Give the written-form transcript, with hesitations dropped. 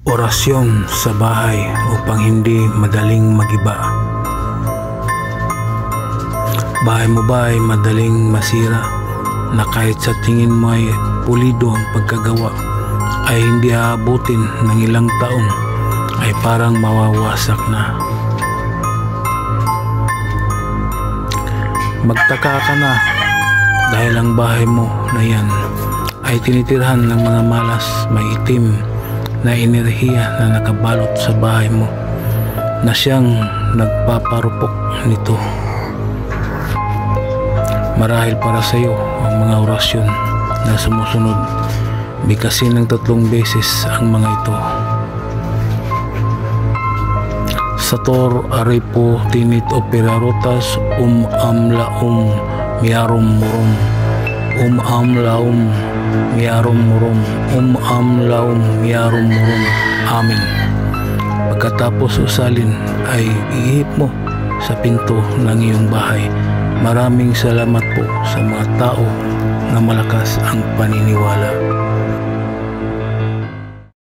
Orasyon sa bahay upang hindi madaling magiba. Bahay mo ba ay madaling masira na kahit sa tingin mo ay pulido ang pagkagawa ay hindi aabutin ng ilang taon ay parang mawawasak na? Magtaka ka na dahil ang bahay mo na yan ay tinitirhan ng mga malas, may itim na enerhiya na nakabalot sa bahay mo na siyang nagpaparupok nito. Marahil para sa iyo ang mga orasyon na sumusunod, bigkasin ng 3 beses ang mga ito. Sator aripo tinit operarotas amlaum miarum murum amlaum miarum murum amlaum miarum murum. Amen. Pagkatapos usalin ay iihip mo sa pinto ng iyong bahay. Maraming salamat po sa mga tao na malakas ang paniniwala.